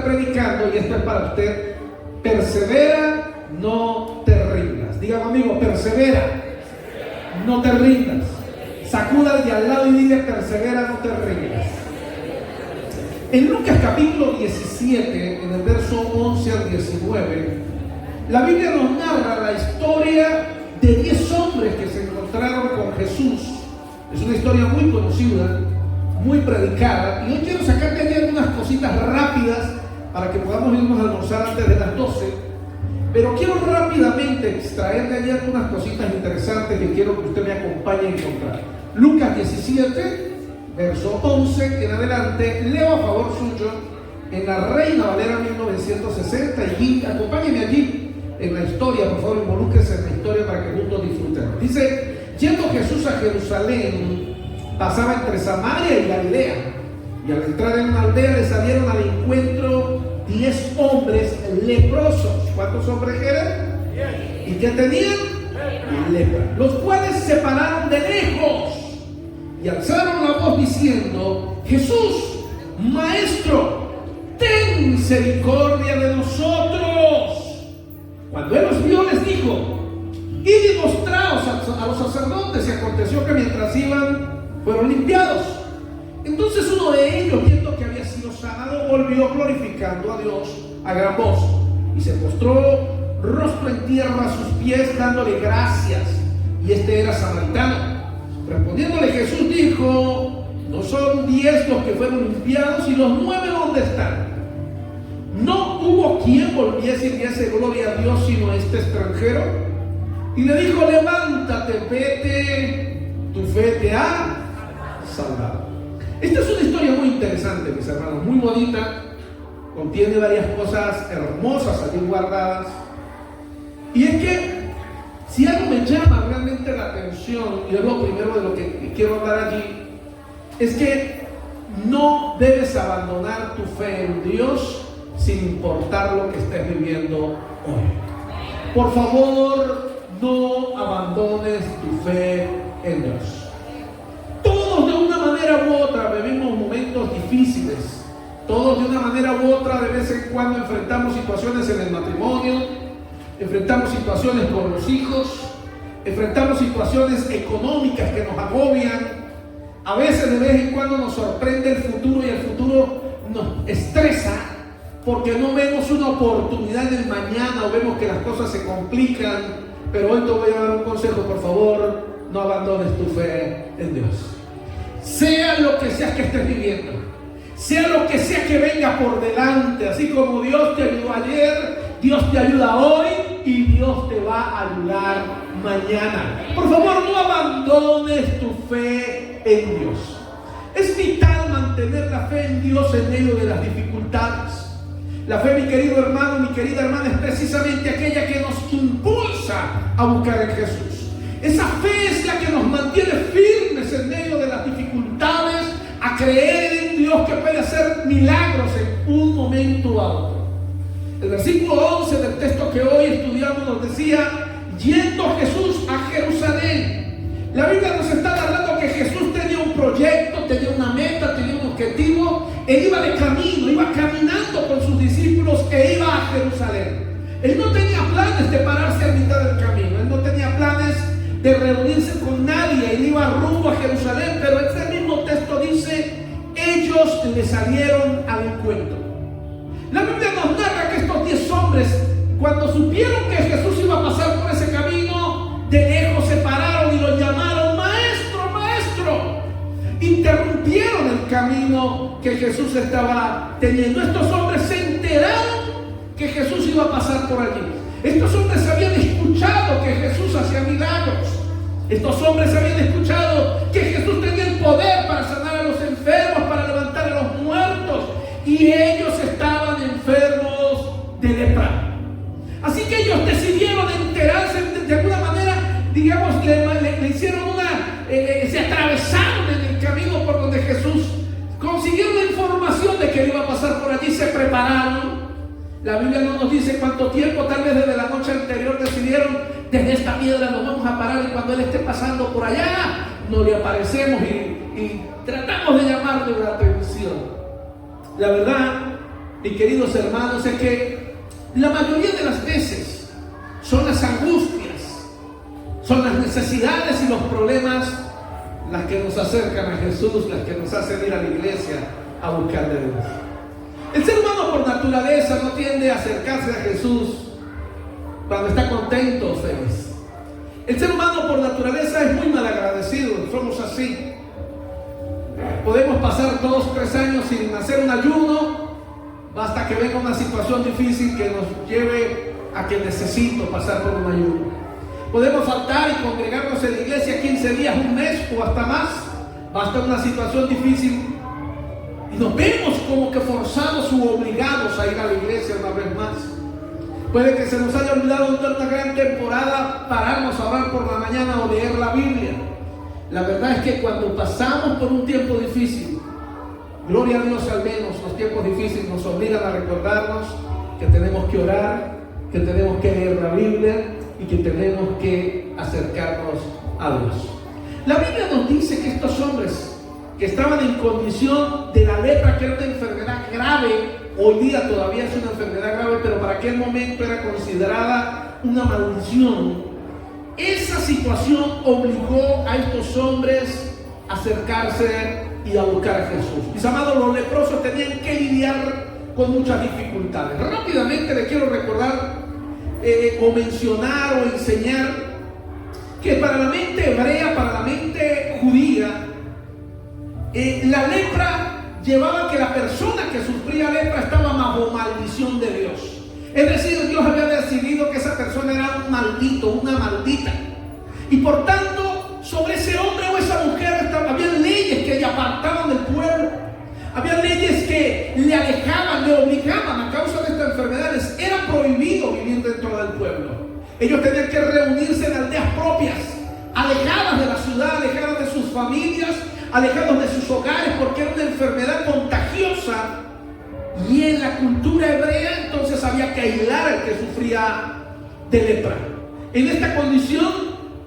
predicando, y esto es para usted: persevera, no te rindas. Dígame, amigo, persevera, no te rindas. Sacuda al de al lado y dile: persevera, no te rindas. En Lucas capítulo 17, en el verso 11 al 19, la Biblia nos narra la historia de 10 hombres que se encontraron con Jesús. Es una historia muy conocida, muy predicada, y hoy quiero sacar de allí algunas cositas rápidas para que podamos irnos a almorzar antes de las 12. Pero quiero rápidamente extraer de allí algunas cositas interesantes que quiero que usted me acompañe a encontrar. Lucas 17, verso 11 en adelante. Leo a favor suyo en la Reina Valera 1960, y acompáñeme allí en la historia, por favor, involúquese en la historia para que juntos disfrutemos. Dice: yendo Jesús a Jerusalén, pasaba entre Samaria y Galilea, y al entrar en una aldea le salieron al encuentro 10 hombres leprosos. ¿Cuántos hombres eran? ¿Y qué tenían? Lepra. Los cuales se pararon de lejos y alzaron la voz diciendo: Jesús, Maestro, ten misericordia de nosotros. Cuando él los vio, les dijo: id y mostraos a los sacerdotes. Y aconteció que mientras iban, fueron limpiados. Entonces uno de ellos, viendo que había sido sanado, volvió glorificando a Dios a gran voz, y se postró rostro en tierra a sus pies, dándole gracias. Y este era samaritano. Respondiéndole Jesús dijo: ¿no son 10 los que fueron limpiados? ¿Y los 9 dónde están? No hubo quien volviese y diese gloria a Dios sino este extranjero. Y le dijo: levántate, vete, tu fe te ha salvado. Esta es una historia muy interesante, mis hermanos, muy bonita. Contiene varias cosas hermosas allí guardadas. Y es que si algo me llama realmente la atención, y es lo primero de lo que quiero hablar allí, es que no debes abandonar tu fe en Dios sin importar lo que estés viviendo hoy. Por favor, no abandones tu fe en Dios. Todos de una manera u otra vivimos momentos difíciles. Todos de una manera u otra de vez en cuando enfrentamos situaciones en el matrimonio, enfrentamos situaciones con los hijos, enfrentamos situaciones económicas que nos agobian. A veces de vez en cuando nos sorprende el futuro, y el futuro nos estresa porque no vemos una oportunidad en el mañana, o vemos que las cosas se complican. Pero hoy te voy a dar un consejo: por favor, no abandones tu fe en Dios. Sea lo que sea que estés viviendo, sea lo que sea que venga por delante, así como Dios te ayudó ayer, Dios te ayuda hoy y Dios te va a ayudar mañana. Por favor, no abandones tu fe en Dios. Es vital mantener la fe en Dios en medio de las dificultades. La fe, mi querido hermano, mi querida hermana, es precisamente aquella que nos impulsa a buscar en Jesús. Esa fe es la que nos mantiene firmes en medio de las dificultades, a creer en Dios que puede hacer milagros en un momento a otro. El versículo 11 del texto que hoy estudiamos nos decía: yendo Jesús a Jerusalén. La Biblia nos está hablando que Jesús tenía un proyecto, tenía una meta, tenía un objetivo. Él iba de camino, iba caminando con sus discípulos e iba a Jerusalén. Él no tenía planes de pararse a mitad del camino. Él no tenía planes de reunirse con nadie. Él iba rumbo a Jerusalén, pero ese mismo texto dice: ellos le salieron al encuentro. La Biblia nos narra que estos 10 hombres, cuando supieron que Jesús iba a pasar por ese camino, de lejos se pararon y lo llamaron: Maestro, Maestro. Interrumpieron el camino que Jesús estaba teniendo. Estos hombres se enteraron que Jesús iba a pasar por allí. Estos hombres habían escuchado que Jesús hacía milagros. Estos hombres habían escuchado que Jesús tenía el poder para sanar a los enfermos, para levantar a los muertos, y ellos estaban enfermos de lepra. Así que ellos decidieron enterarse de alguna manera, digamos, le hicieron se atravesaron en el camino por donde Jesús, consiguieron la información de que él iba a pasar por allí, se prepararon. La Biblia no nos dice cuánto tiempo, tal vez desde la noche anterior decidieron: desde esta piedra nos vamos a parar, y cuando él esté pasando por allá, no le aparecemos y tratamos de llamarle la atención. La verdad mis queridos hermanos, es que la mayoría de las veces son las angustias, son las necesidades y los problemas las que nos acercan a Jesús, las que nos hacen ir a la iglesia a buscar de Dios. El ser humano por naturaleza no tiende a acercarse a Jesús cuando está contento o feliz. El ser humano por naturaleza es muy malagradecido, somos así. Podemos pasar 2 o 3 años sin hacer un ayuno, basta que venga una situación difícil que nos lleve a que necesito pasar por un ayuno. Podemos faltar y congregarnos en la iglesia 15 días, un mes o hasta más, basta una situación difícil y nos vemos como que forzados u obligados a ir a la iglesia una vez más. Puede que se nos haya olvidado en una gran temporada pararnos a orar por la mañana o leer la Biblia. La verdad es que cuando pasamos por un tiempo difícil, gloria a Dios, al menos los tiempos difíciles nos obligan a recordarnos que tenemos que orar, que tenemos que leer la Biblia y que tenemos que acercarnos a Dios. La Biblia nos dice que estos hombres que estaban en condición de la lepra, que era una enfermedad grave, hoy día todavía es una enfermedad grave, pero para aquel momento era considerada una maldición. Esa situación obligó a estos hombres a acercarse y a buscar a Jesús. Mis amados, los leprosos tenían que lidiar con muchas dificultades. Rápidamente les quiero recordar o mencionar o enseñar que para la mente hebrea, para la mente judía, la lepra llevaba a que la persona que sufría lepra estaba bajo maldición de Dios. Es decir, Dios había decidido que esa persona era un maldito, una maldita. Y por tanto, sobre ese hombre o esa mujer había leyes que le apartaban del pueblo. Había leyes que le alejaban, le obligaban a causa de estas enfermedades. Era prohibido vivir dentro del pueblo. Ellos tenían que reunirse en aldeas propias, alejadas de la ciudad, alejadas de sus familias, alejados de sus hogares, porque era una enfermedad contagiosa. Y en la cultura hebrea entonces había que aislar al que sufría de lepra. En esta condición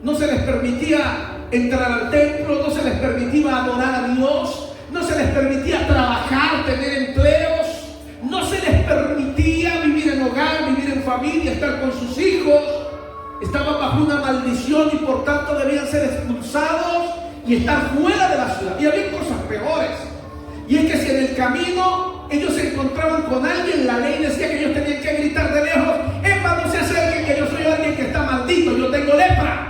no se les permitía entrar al templo, no se les permitía adorar a Dios, no se les permitía trabajar, tener empleos, no se les permitía vivir en hogar, vivir en familia, estar con sus hijos. Estaban bajo una maldición y por tanto debían ser expulsados y estar fuera de la ciudad. Y había cosas peores. Y es que si en el camino ellos se encontraban con alguien, la ley decía que ellos tenían que gritar de lejos: ¡Epa, no se acerquen, que yo soy alguien que está maldito, yo tengo lepra!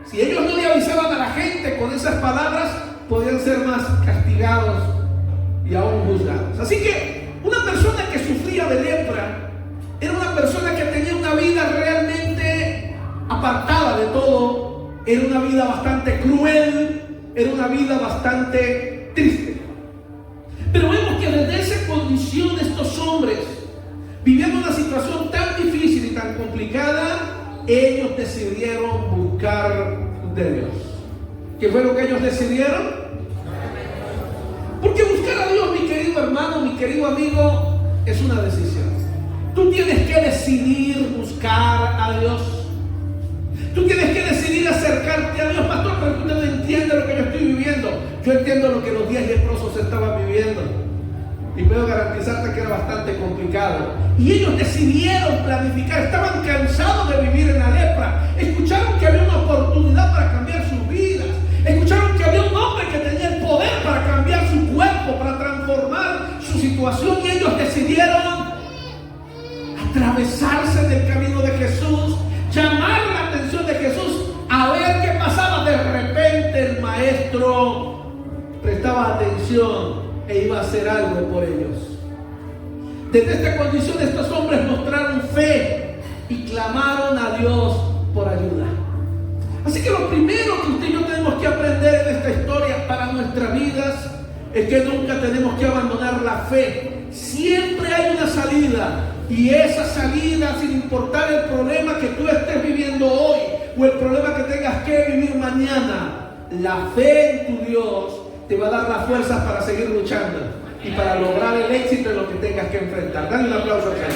Si ellos no le avisaban a la gente con esas palabras, podían ser más castigados y aún juzgados. Así que una persona que sufría de lepra era una persona que tenía una vida realmente apartada de todo, era una vida bastante cruel, era una vida bastante triste. Pero vemos que desde esa condición estos hombres, viviendo una situación tan difícil y tan complicada, ellos decidieron buscar de Dios. ¿Qué fue lo que ellos decidieron? Porque buscar a Dios, mi querido hermano, mi querido amigo, es una decisión. Tú tienes que decidir buscar a Dios. Tú tienes que decidir acercarte a Dios. Pastor, pero usted no entiende lo que yo estoy viviendo. Yo entiendo lo que los 10 leprosos estaban viviendo. Y puedo garantizarte que era bastante complicado. Y ellos decidieron planificar. Estaban cansados de vivir en la lepra. Escucharon que había una oportunidad para cambiar sus vidas. Escucharon que había un hombre que tenía el poder para cambiar su cuerpo, para transformar su situación. Y ellos decidieron atravesarse del camino de Jesús, llamar la atención de Jesús, a ver qué pasaba. De repente el maestro prestaba atención e iba a hacer algo por ellos. Desde esta condición estos hombres mostraron fe y clamaron a Dios por ayuda. Así que lo primero que usted y yo tenemos que aprender en esta historia para nuestras vidas es que nunca tenemos que abandonar la fe. Siempre hay una salida. Y esa salida, sin importar el problema que tú estés viviendo hoy o el problema que tengas que vivir mañana, la fe en tu Dios te va a dar las fuerzas para seguir luchando y para lograr el éxito en lo que tengas que enfrentar. Dale un aplauso al Señor.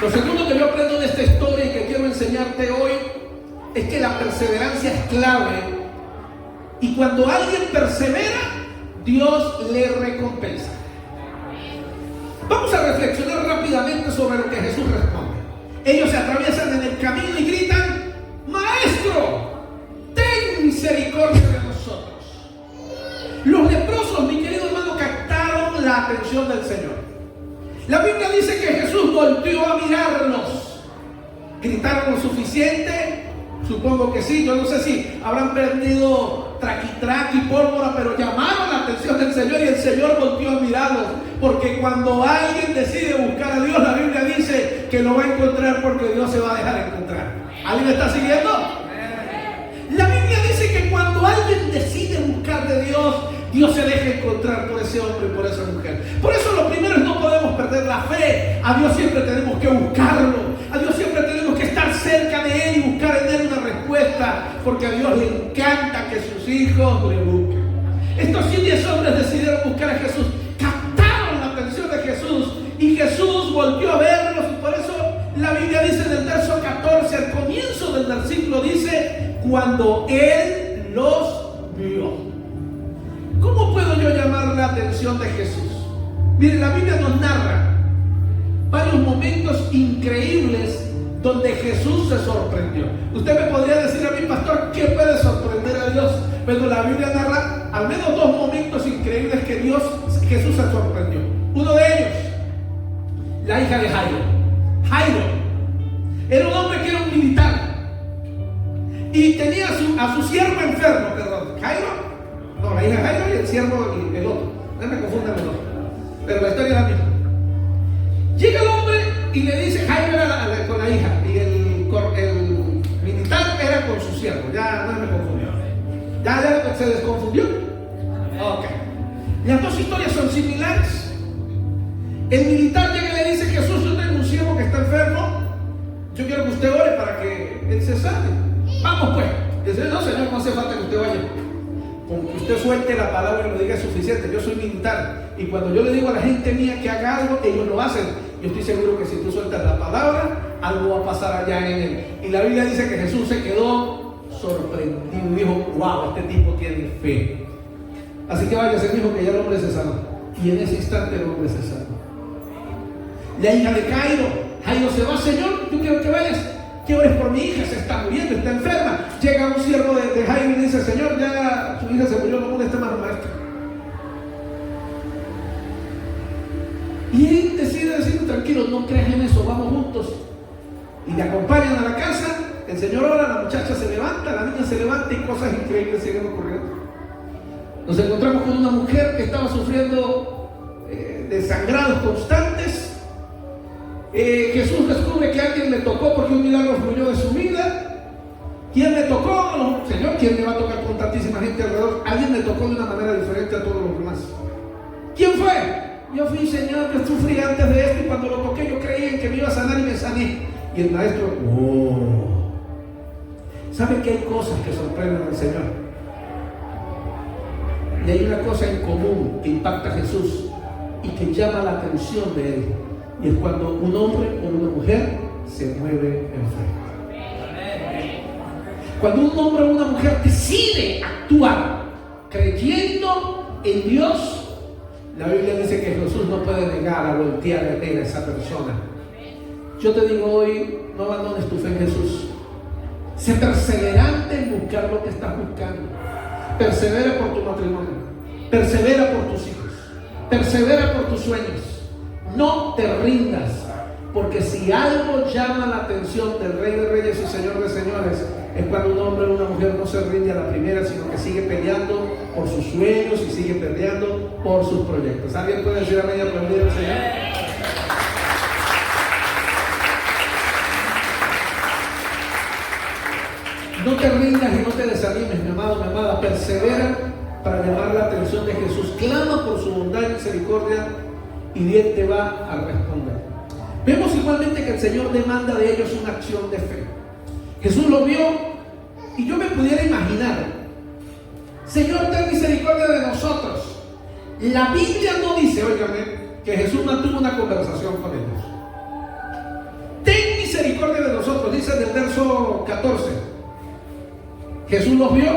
Lo segundo que yo aprendo de esta historia y que quiero enseñarte hoy es que la perseverancia es clave Y cuando alguien persevera, Dios le recompensa. Vamos a reflexionar rápidamente sobre lo que Jesús responde. Ellos se atraviesan en el camino y gritan: Maestro, ten misericordia de nosotros. Los leprosos, mi querido hermano, captaron la atención del Señor. La Biblia dice que Jesús volteó a mirarlos. ¿Gritaron lo suficiente? Supongo que sí. Yo no sé si habrán perdido traquitrac y pólvora, pero llamaron la atención del Señor y el Señor volteó a mirarlos. Porque cuando alguien decide buscar a Dios, la Biblia dice que lo va a encontrar, porque Dios se va a dejar encontrar. ¿Alguien me está siguiendo? La Biblia dice que cuando alguien decide buscar de Dios, Dios se deja encontrar por ese hombre y por esa mujer. Por eso lo primero es: no podemos perder la fe. A Dios siempre tenemos que buscarlo. A Dios siempre tenemos que estar cerca de Él y buscar en Él una respuesta, porque a Dios le encanta que sus hijos le busquen. Estos 10 hombres decidieron buscar a Jesús, captaron la atención de Jesús y Jesús volvió a verlos, y por eso la Biblia dice en el verso 14, al comienzo del versículo dice: cuando Él los vio. ¿Cómo puedo yo llamar la atención de Jesús? Miren, la Biblia nos narra varios momentos increíbles donde Jesús se sorprendió. Usted me podría decir a mí: pastor, ¿qué puede sorprender a Dios? Pero la Biblia narra al menos 2 momentos increíbles que Jesús se sorprendió. Uno de ellos, la hija de Jairo. Jairo era un hombre que era un militar y tenía a su siervo enfermo. Jairo, no, la hija de Jairo y el siervo y el otro. No me confundan los dos, pero la historia es la misma. Llega el hombre y le dice: Jairo era con la hija y el militar era con su siervo. Ya no me confundió. ¿Ya se desconfundió? Ok. Las 2 historias son similares. El militar llega y le dice: Jesús, yo tengo un siervo que está enfermo. Yo quiero que usted ore para que él se sane. Vamos pues. Dice: no, Señor, no hace falta que usted vaya. Con que usted suelte la palabra y lo diga es suficiente. Yo soy militar y cuando yo le digo a la gente mía que haga algo, ellos lo hacen. Yo estoy seguro que si tú sueltas la palabra, algo va a pasar allá en él. Y la Biblia dice que Jesús se quedó sorprendido y dijo: wow, este tipo tiene fe. Así que váyase, dijo, que ya el hombre se sanó. Y en ese instante el hombre se sanó. La hija de Jairo se va: Señor, yo quiero que vayas, que ores por mi hija, se está muriendo, está enferma. Llega un siervo de Jairo y dice: Señor, ya su hija se murió, no moleste más, maestro. Y él decide decir: tranquilo, no creas en eso, vamos juntos. Y le acompañan a la casa. El Señor ora, la muchacha se levanta, la niña se levanta y cosas increíbles siguen ocurriendo. Nos encontramos con una mujer que estaba sufriendo de sangrados constantes. Jesús descubre que alguien le tocó porque un milagro fluyó de su vida. ¿Quién le tocó? Señor, ¿quién le va a tocar con tantísima gente alrededor? Alguien le tocó de una manera diferente a todos los demás. ¿Quién fue? Yo fui, Señor, yo sufrí antes de esto y cuando lo toqué yo creí en que me iba a sanar y me sané. Y el maestro, ¿sabe que hay cosas que sorprenden al Señor? Y hay una cosa en común que impacta a Jesús y que llama la atención de Él. Y es cuando un hombre o una mujer se mueve en fe. Cuando un hombre o una mujer decide actuar creyendo en Dios, la Biblia dice que Jesús no puede negar a voltear a ver a esa persona. Yo te digo hoy: no abandones tu fe en Jesús. Sé perseverante en buscar lo que estás buscando. Persevera por tu matrimonio, persevera por tus hijos, persevera por tus sueños. No te rindas, porque si algo llama la atención del Rey de Reyes y Señor de Señores, es cuando un hombre o una mujer no se rinde a la primera, sino que sigue peleando por sus sueños y sigue peleando por sus proyectos. ¿Alguien puede decir amén y aplaudir al Señor? No te rindas y no te desanimes, mi amado, mi amada. Persevera para llamar la atención de Jesús. Clama por su bondad y misericordia y Él te va a responder. Vemos igualmente que el Señor demanda de ellos una acción de fe. Jesús lo vio y yo me pudiera imaginar: Señor, ten misericordia de nosotros. La Biblia no dice, óigame, que Jesús mantuvo una conversación con ellos. Ten misericordia de nosotros, dice en el verso 14. Jesús los vio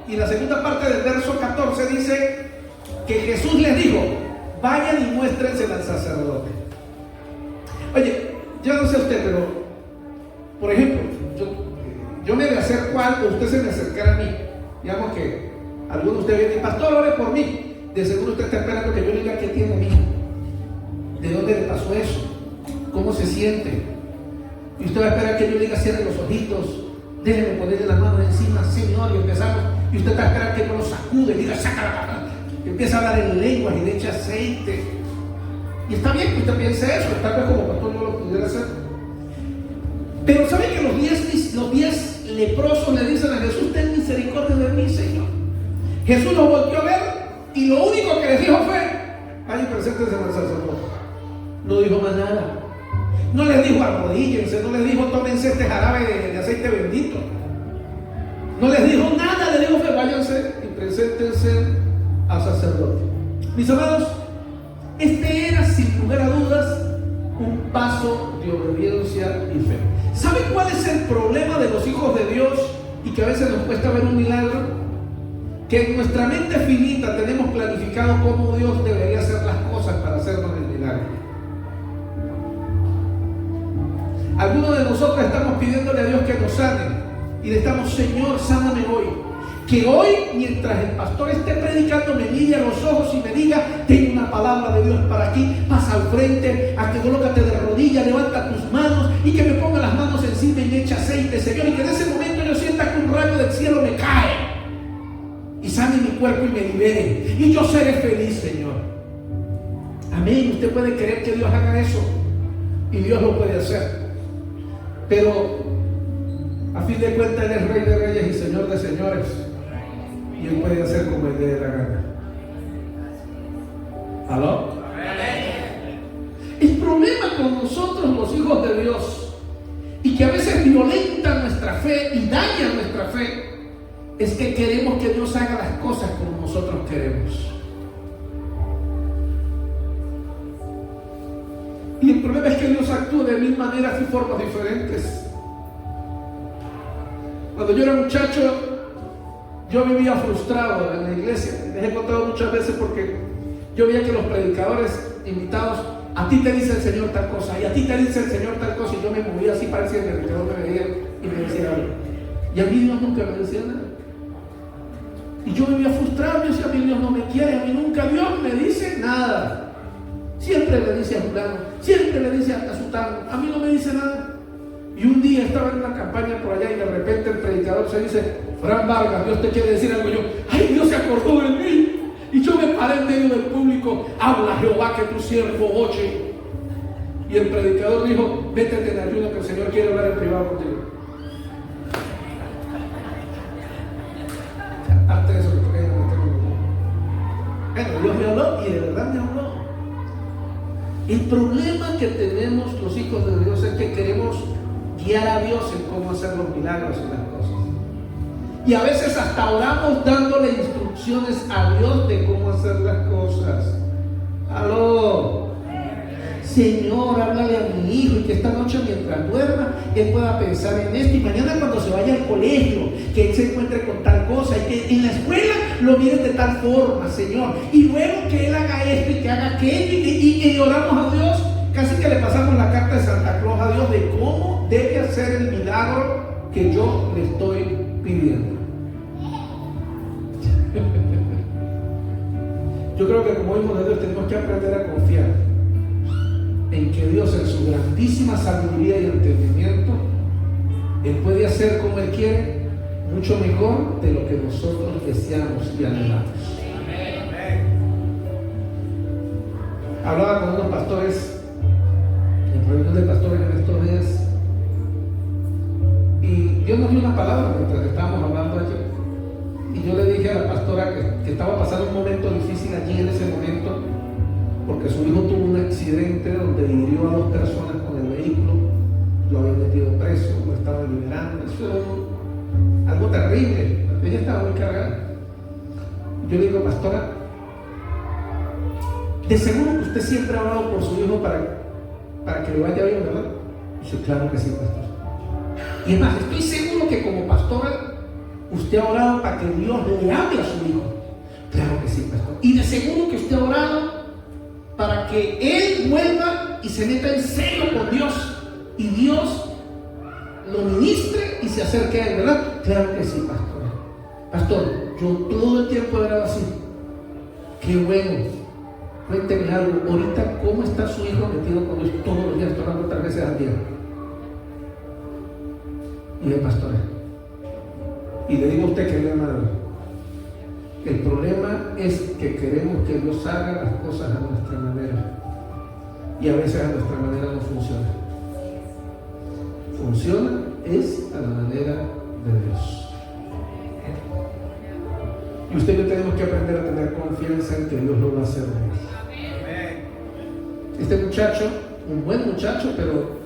Y la segunda parte del verso 14 dice que Jesús les dijo: vayan y muéstrensela al sacerdote. Oye, yo no sé usted, pero por ejemplo, yo me le acerco a algo, usted se me acercara a mí. Digamos que alguno de ustedes viene: pastor, ore por mí. De seguro usted está esperando que yo le diga qué tiene a mí, de dónde le pasó eso, cómo se siente. Y usted va a esperar que yo le diga: cierre los ojitos, déjeme ponerle las manos encima, Señor, y empezamos. Y usted está esperando que yo lo sacude y diga: saca la mano. Y empieza a hablar en lenguas y le echa aceite. Y está bien que usted piense eso, tal vez como pastor no lo pudiera hacer. Pero ¿sabe que los 10 leprosos le dicen a Jesús: ten misericordia de mí, Señor? Jesús los volvió a ver y lo único que les dijo fue: vayan y preséntense al sacerdote. No dijo más nada. No les dijo: arrodíllense, no les dijo: tómense este jarabe de aceite bendito. No les dijo nada, les dijo: váyanse y preséntense al sacerdote. Mis amados, este era sin lugar a dudas un paso de obediencia y fe. ¿Sabe cuál es el problema de los hijos de Dios y que a veces nos cuesta ver un milagro? Que en nuestra mente finita tenemos planificado cómo Dios debería hacer las cosas para hacernos el milagro. Algunos de nosotros estamos pidiéndole a Dios que nos sane y le estamos: Señor, sáname hoy. Que hoy, mientras el pastor esté predicando, me mire a los ojos y me diga: tengo una palabra de Dios para aquí, pasa al frente, colócate de rodillas, levanta tus manos, y que me ponga las manos encima y me eche aceite, Señor, y que en ese momento yo sienta que un rayo del cielo me cae y sane mi cuerpo y me libere, y yo seré feliz, Señor. Amén. Usted puede creer que Dios haga eso, y Dios lo puede hacer, pero a fin de cuentas Él es Rey de Reyes y Señor de Señores, y Él puede hacer como Él le dé la gana. ¿Aló? El problema con nosotros, los hijos de Dios, y que a veces violentan nuestra fe y dañan nuestra fe, es que queremos que Dios haga las cosas como nosotros queremos. Y el problema es que Dios actúa de mil maneras y formas diferentes. Cuando yo era muchacho, yo vivía frustrado en la iglesia. Les he contado muchas veces porque yo veía que los predicadores invitados: a ti te dice el Señor tal cosa, y a ti te dice el Señor tal cosa, y yo me movía así, parecía que el predicador me veía y me decía algo. Y a mí Dios nunca me decía nada. Y yo vivía frustrado. Yo decía: a mí Dios no me quiere, a mí nunca Dios me dice nada. Siempre le dice a fulano, siempre le dice a sutano, a mí no me dice nada. Y un día estaba en una campaña por allá y de repente el predicador se dice: Fran Vargas, Dios te quiere decir algo. Y yo: ay, Dios se acordó de mí. Y yo me paré en medio del público: habla Jehová, que tu siervo oye. Y el predicador dijo: métete en ayuno, que el Señor quiere hablar en privado contigo. Aparte de eso, bueno, Dios me habló, y de verdad me habló. El problema que tenemos los hijos de Dios es que queremos guiar a Dios en cómo hacer los milagros y las cosas. Y a veces hasta oramos dándole instrucciones a Dios de cómo hacer las cosas. ¡Aló! Señor, háblale a mi hijo, y que esta noche mientras duerma él pueda pensar en esto, y mañana cuando se vaya al colegio que él se encuentre con tal cosa, y que en la escuela lo miren de tal forma, Señor, y luego que él haga esto y que haga aquello, y oramos a Dios. Casi que le pasamos la carta de Santa Claus a Dios de cómo debe hacer el milagro que yo le estoy pidiendo. Yo creo que como hijos de Dios tenemos que aprender a confiar en que Dios, en su grandísima sabiduría y entendimiento, Él puede hacer como Él quiere, mucho mejor de lo que nosotros deseamos y anhelamos. Hablaba con unos pastores en reunión de pastores en estos días, y Dios nos dio una palabra mientras estábamos hablando allí. Y yo le dije a la pastora que estaba pasando un momento difícil allí en ese momento, porque su hijo tuvo un accidente donde hirió a 2 personas con el vehículo, lo habían metido preso, lo estaban liberando. Eso era algo terrible. Ella estaba muy cargada. Yo le digo: pastora, de seguro que usted siempre ha hablado por su hijo para que le vaya bien, ¿verdad? Y dice: claro que sí, pastor. Y es más, estoy seguro que como pastora ¿Usted ha orado para que Dios le hable a su hijo? Claro que sí, pastor. Y de seguro que usted ha orado para que él vuelva y se meta en serio con Dios y Dios lo ministre y se acerque a él, ¿verdad? Claro que sí, pastor. Pastor, yo todo el tiempo he orado así. Qué bueno. Cuénteme algo. Ahorita, ¿cómo está su hijo metido con Dios todos los días, orando 3 veces al día? Y de pastor. Y le digo a usted, querido hermano, el problema es que queremos que Dios haga las cosas a nuestra manera. Y a veces a nuestra manera no funciona. Funciona es a la manera de Dios. Y usted y yo tenemos que aprender a tener confianza en que Dios lo va a hacer. Este muchacho, un buen muchacho, pero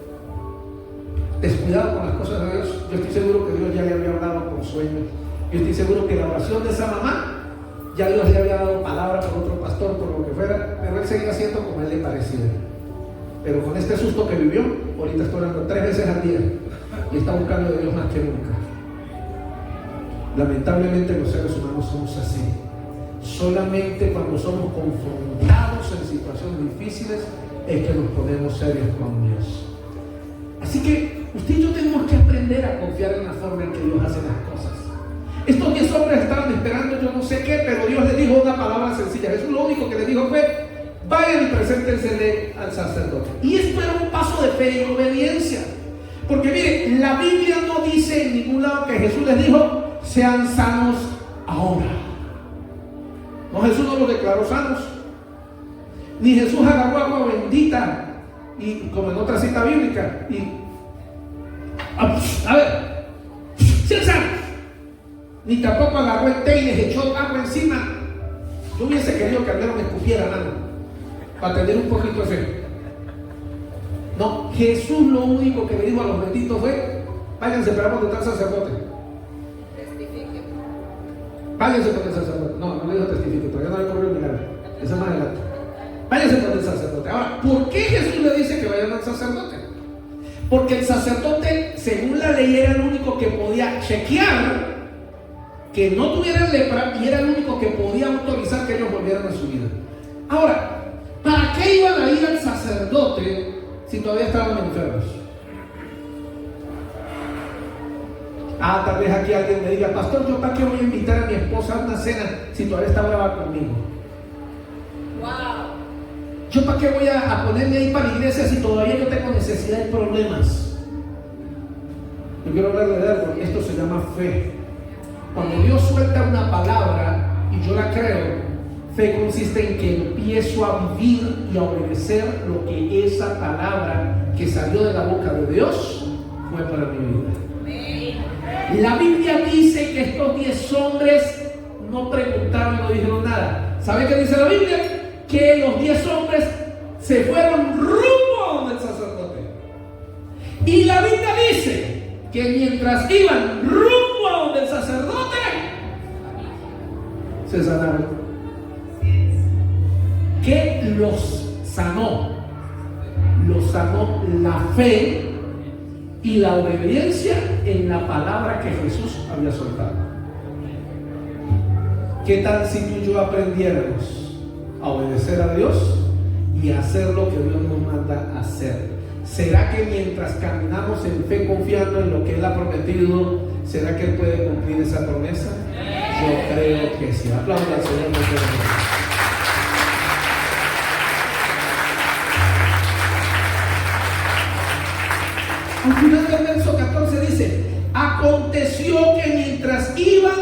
descuidado con las cosas de Dios. Yo estoy seguro que Dios ya le había hablado por sueños. Yo estoy seguro que la oración de esa mamá, ya Dios le había dado palabra por otro pastor, por lo que fuera, pero él seguía haciendo como a él le parecía. Pero con este susto que vivió, ahorita está orando 3 veces al día y está buscando de Dios más que nunca. Lamentablemente los seres humanos somos así. Solamente cuando somos confrontados en situaciones difíciles es que nos ponemos serios con Dios. Así que usted y yo tenemos que aprender a confiar en la forma en que Dios hace las cosas. Estos 10 hombres estaban esperando yo no sé qué, pero Dios les dijo una palabra sencilla. Jesús lo único que les dijo fue: vayan y preséntensele al sacerdote. Y esto era un paso de fe y obediencia. Porque mire, la Biblia no dice en ningún lado que Jesús les dijo: sean sanos ahora. No, Jesús no los declaró sanos. Ni Jesús agarró agua bendita y, como en otra cita bíblica, y a ver, sean sanos. Ni tampoco agarró el té y les echó agua encima. Yo hubiese querido que al menos me escupiera mano para tener un poquito de fe. No, Jesús lo único que le dijo a los benditos fue: váyanse, esperamos de tal sacerdote. Testifiquen. Váyanse por el sacerdote. No, no le dijo testifiquen, todavía no le ocurrió el milagro. Eso es más adelante. Váyanse por el sacerdote. Ahora, ¿por qué Jesús le dice que vayan al sacerdote? Porque el sacerdote, según la ley, era el único que podía chequear que no tuvieran lepra y era el único que podía autorizar que ellos volvieran a su vida. Ahora, ¿para qué iban a ir al sacerdote si todavía estaban enfermos? Tal vez aquí alguien me diga: pastor, ¿yo para qué voy a invitar a mi esposa a una cena si todavía está brava conmigo? Wow. ¿Yo para qué voy a ponerme ahí para la iglesia si todavía yo tengo necesidad y problemas? Yo quiero hablarle de algo. Esto se llama fe. Cuando Dios suelta una palabra y yo la creo, fe consiste en que empiezo a vivir y a obedecer lo que esa palabra que salió de la boca de Dios fue para mi vida. La Biblia dice que estos 10 hombres no preguntaron, no dijeron nada. ¿Sabe qué dice la Biblia? Que los 10 hombres se fueron rumbo a donde el sacerdote. Y la Biblia dice que mientras iban rumbo a donde el sacerdote, se sanaron. ¿Qué los sanó? Los sanó la fe y la obediencia en la palabra que Jesús había soltado. ¿Qué tal si tú y yo aprendiéramos a obedecer a Dios y a hacer lo que Dios nos manda a hacer? ¿Será que mientras caminamos en fe confiando en lo que Él ha prometido, será que Él puede cumplir esa promesa? Yo creo que sí. Aplaudan al Señor. Al final del verso 14 dice: aconteció que mientras iban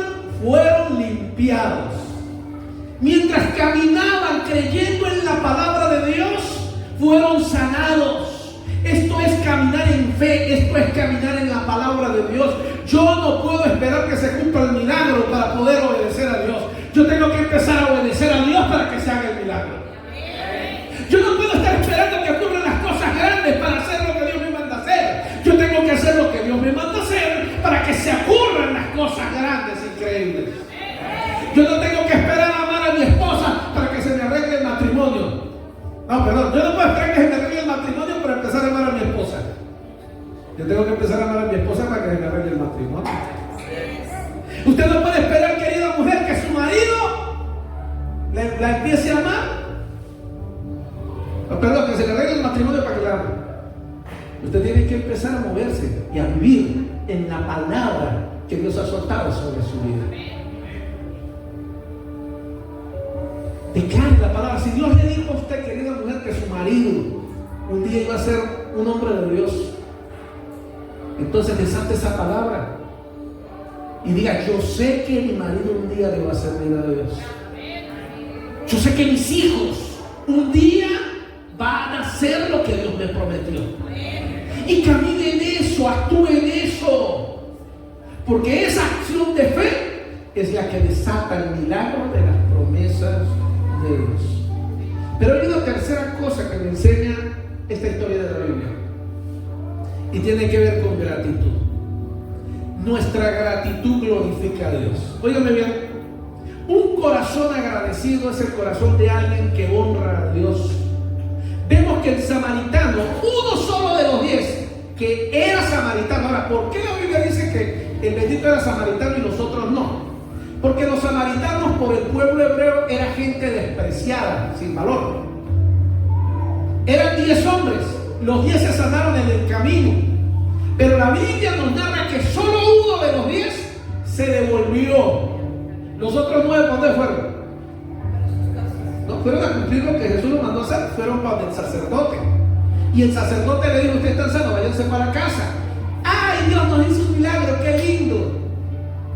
fueron limpiados. Mientras caminaban creyendo en la palabra de Dios, fueron sanados. Esto es caminar en fe, esto es caminar en la palabra de Dios. Yo no puedo esperar que se cumpla el milagro para poder obedecer a Dios. Yo tengo que empezar a obedecer a Dios para que se haga el milagro. Yo no puedo estar esperando que ocurran las cosas grandes para hacer lo que Dios me manda hacer. Yo tengo que hacer lo que Dios me manda hacer para que se ocurran las cosas grandes, increíbles. Yo no tengo que esperar a amar a mi esposa para que se me arregle el matrimonio. No, perdón, yo no puedo esperar que se me arregle el matrimonio para empezar a amar a mi esposa. Yo tengo que empezar a amar a mi esposa para que se me arregle el matrimonio. Usted no puede esperar, querida mujer, que su marido la empiece a amar. Perdón, que se le arregle el matrimonio para que la ame. Usted tiene que empezar a moverse y a vivir en la palabra que Dios ha soltado sobre su vida. Declare la palabra. Si Dios le dijo a usted, querida mujer, que su marido un día iba a ser un hombre de Dios, entonces desate esa palabra y diga: yo sé que mi marido un día le va a servir a Dios. Yo sé que mis hijos un día van a hacer lo que Dios me prometió. Y camine en eso, actúe en eso, porque esa acción de fe es la que desata el milagro de las promesas de Dios. Pero hay una tercera cosa que me enseña esta historia de la Biblia, y tiene que ver con gratitud. Nuestra gratitud glorifica a Dios. Óigame bien, un corazón agradecido es el corazón de alguien que honra a Dios. Vemos que el samaritano, uno solo de los 10 que era samaritano. Ahora, ¿por qué la Biblia dice que el bendito era samaritano y los otros no? Porque los samaritanos por el pueblo hebreo era gente despreciada, sin valor. Eran 10 hombres, los 10 se sanaron en el camino, pero la Biblia nos narra que solo uno de los 10 se devolvió. Los otros 9, ¿por dónde fueron? No fueron a cumplir lo que Jesús los mandó a hacer, fueron para el sacerdote. Y el sacerdote le dijo: ustedes están sanos, váyanse para casa. ¡Ay, Dios nos hizo un milagro, qué lindo!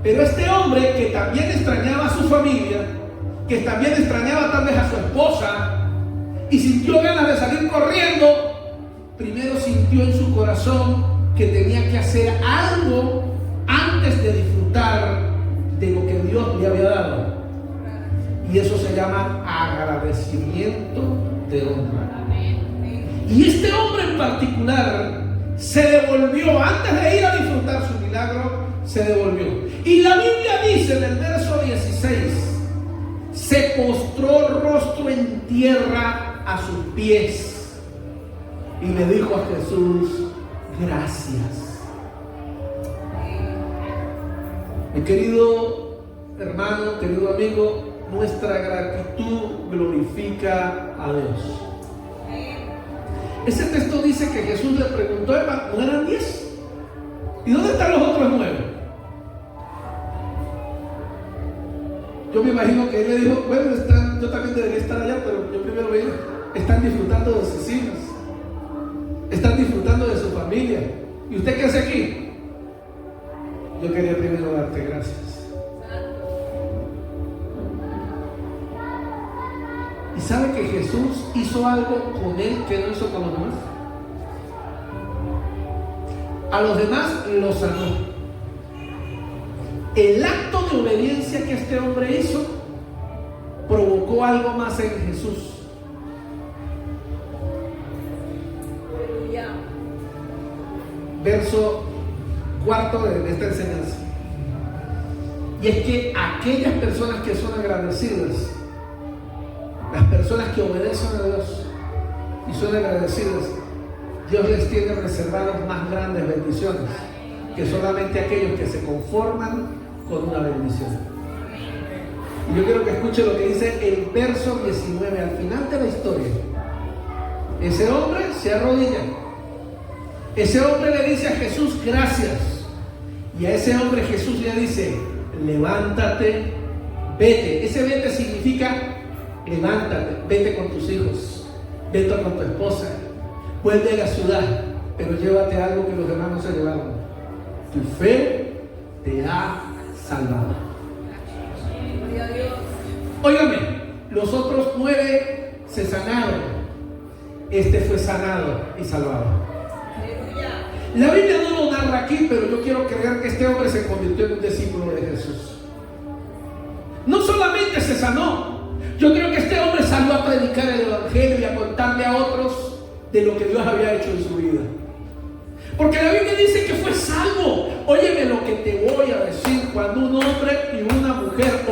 Pero este hombre, que también extrañaba a su familia, que también extrañaba tal vez a su esposa, y sintió ganas de salir corriendo, primero sintió en su corazón que tenía que hacer algo antes de disfrutar de lo que Dios le había dado. Y eso se llama agradecimiento de honra. Y este hombre en particular se devolvió, antes de ir a disfrutar su milagro, se devolvió. Y la Biblia dice en el verso 16: se postró rostro en tierra a sus pies y le dijo a Jesús: gracias. Mi querido hermano, querido amigo, nuestra gratitud glorifica a Dios. Ese texto dice que Jesús le preguntó: ¿no eran 10? ¿Y dónde están los otros 9? Yo me imagino que él le dijo: bueno, yo también debería estar allá, pero yo primero voy a ir. Están disfrutando de sus hijos, están disfrutando de su familia. ¿Y usted qué hace aquí? Yo quería primero darte gracias. ¿Y sabe que Jesús hizo algo con él que no hizo con los demás? A los demás los sanó. El acto de obediencia que este hombre hizo provocó algo más en Jesús. Verso 4 de esta enseñanza. Y es que aquellas personas que son agradecidas, las personas que obedecen a Dios y son agradecidas, Dios les tiene reservadas más grandes bendiciones que solamente aquellos que se conforman con una bendición. Y yo quiero que escuche lo que dice el verso 19, al final de la historia. Ese hombre se arrodilla. Ese hombre le dice a Jesús: gracias. Y a ese hombre Jesús le dice: levántate, vete. Ese vete significa: levántate, vete con tus hijos, vete con tu esposa, vuelve a la ciudad, pero llévate algo que los demás no se llevaron. Tu fe te ha salvado. Óigame, los otros 9 se sanaron, este fue sanado y salvado. La Biblia no lo narra aquí, pero yo quiero creer que este hombre se convirtió en un discípulo de Jesús. No solamente se sanó, yo creo que este hombre salió a predicar el evangelio y a contarle a otros de lo que Dios había hecho en su vida. Porque la Biblia dice que fue salvo. Óyeme lo que te voy a decir: cuando un hombre y una mujer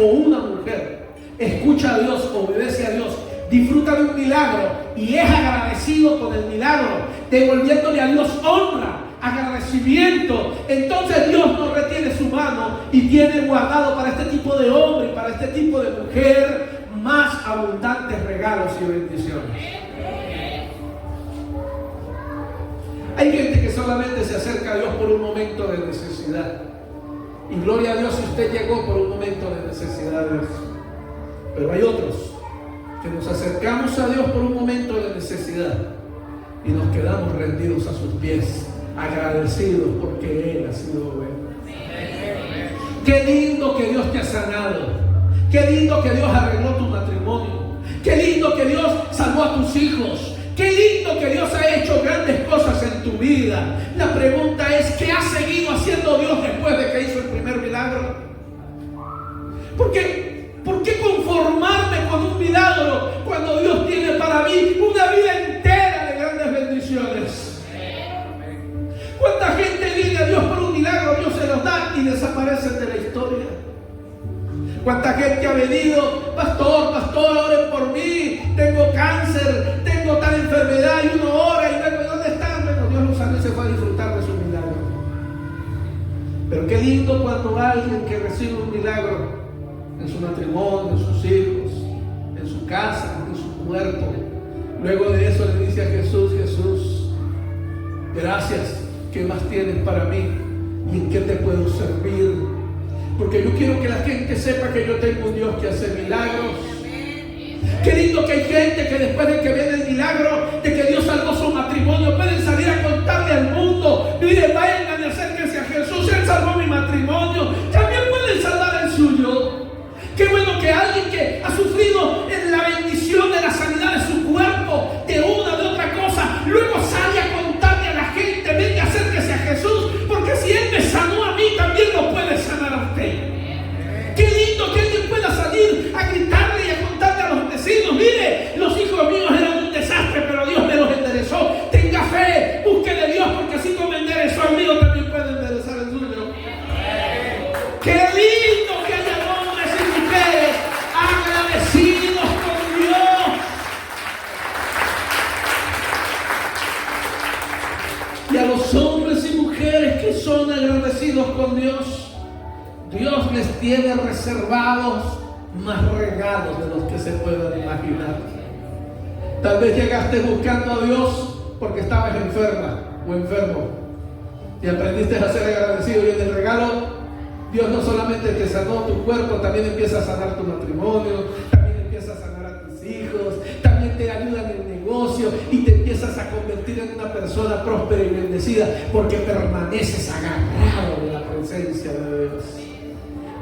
escucha a Dios, obedece a Dios, disfruta de un milagro y es agradecido con el milagro, devolviéndole a Dios honra, agradecimiento, entonces Dios no retiene su mano y tiene guardado para este tipo de hombre y para este tipo de mujer más abundantes regalos y bendiciones. Hay gente que solamente se acerca a Dios por un momento de necesidad. Y gloria a Dios si usted llegó por un momento de necesidad. Pero hay otros que nos acercamos a Dios por un momento de necesidad y nos quedamos rendidos a sus pies, agradecidos porque Él ha sido bueno. Qué lindo que Dios te ha sanado. Qué lindo que Dios arregló tu matrimonio. Qué lindo que Dios salvó a tus hijos. Qué lindo que Dios ha hecho grandes cosas en tu vida. La pregunta es, ¿qué ha seguido haciendo Dios después de que hizo el primer milagro? ¿Por qué conformarme con un milagro cuando Dios tiene para mí una vida entera de grandes bendiciones? ¿Cuánta gente viene a Dios por un milagro, Dios se los da y desaparecen de la historia? ¿Cuánta gente ha venido, pastor, oren por mí, tengo cáncer, tengo tal enfermedad, y uno ora y luego, ¿dónde están? Bueno, Dios lo sanó y se fue a disfrutar de su milagro. Pero qué lindo cuando alguien que recibe un milagro en su matrimonio, en sus hijos, en su casa, en su cuerpo, luego de eso le dice a Jesús, Jesús, gracias, ¿qué más tienes para mí? ¿Y en qué te puedo servir? Porque yo quiero que la gente sepa que yo tengo un Dios que hace milagros. Qué lindo que hay gente que después de que viene el milagro de que Dios salvó su matrimonio, pueden salir a contarle al mundo. Miren, vayan y acérquense a Jesús, Él salvó mi matrimonio. También pueden salvar el suyo. Qué bueno que alguien que ha sufrido en la bendición de la sanidad de su cuerpo, de una, de otra cosa, luego sale a contarle a la gente, venga, acérquese a Jesús, porque si Él me sanó a mí, también lo puede sanar a usted. Qué lindo que alguien pueda salir a gritarle y a contarle a los vecinos, mire, los hijos míos eran un desastre, pero Dios me los enderezó. Tenga fe, busque de Dios, porque así como enderezó al mío, también puede enderezar el suyo. Qué lindo que haya hombres y mujeres agradecidos con Dios. Y a los hombres y mujeres que son agradecidos con Dios, Dios les tiene reservados más regalos de los que se puedan imaginar. Tal vez llegaste buscando a Dios porque estabas enferma o enfermo y aprendiste a ser agradecido, y en el regalo Dios no solamente te sanó tu cuerpo, también empieza a sanar tu matrimonio, también empieza a sanar a tus hijos, también te ayuda en el negocio y te empiezas a convertir en una persona próspera y bendecida porque permaneces agarrado de la presencia de Dios.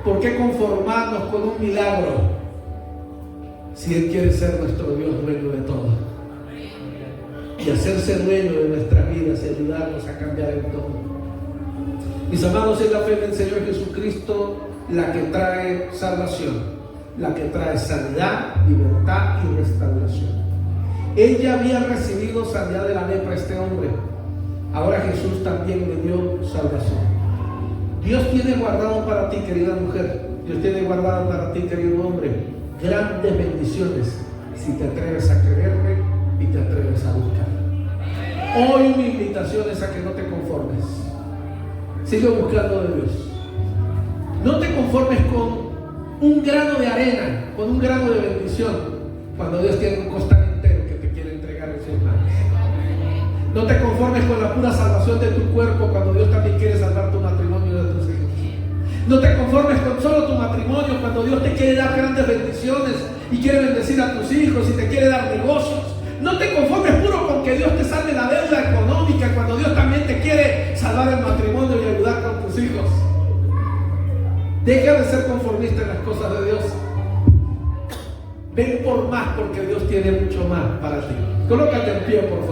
¿Por qué conformarnos con un milagro si Él quiere ser nuestro Dios dueño de todo? Y hacerse dueño de nuestras vidas y ayudarnos a cambiar el todo. Mis amados, es la fe del Señor Jesucristo la que trae salvación, la que trae sanidad, libertad y restauración. Ella había recibido sanidad de la lepra a este hombre. Ahora Jesús también le dio salvación. Dios tiene guardado para ti, querida mujer, Dios tiene guardado para ti, querido hombre, grandes bendiciones si te atreves a creerle y te atreves a buscar. Hoy mi invitación es a que no te conformes. Sigue buscando de Dios. No te conformes con un grano de arena, con un grano de bendición, cuando Dios tiene un costal entero que te quiere entregar en sus manos. No te conformes con la pura salvación de tu cuerpo cuando Dios también quiere salvar tu matrimonio y de tus hijos. No te conformes con solo tu matrimonio cuando Dios te quiere dar grandes bendiciones y quiere bendecir a tus hijos y te quiere dar negocios. No te conformes puro con que Dios te salve la deuda económica cuando Dios también te quiere salvar el matrimonio y ayudar con tus hijos. Deja de ser conformista en las cosas de Dios. Ven por más porque Dios tiene mucho más para ti. Colócate en pie, por favor.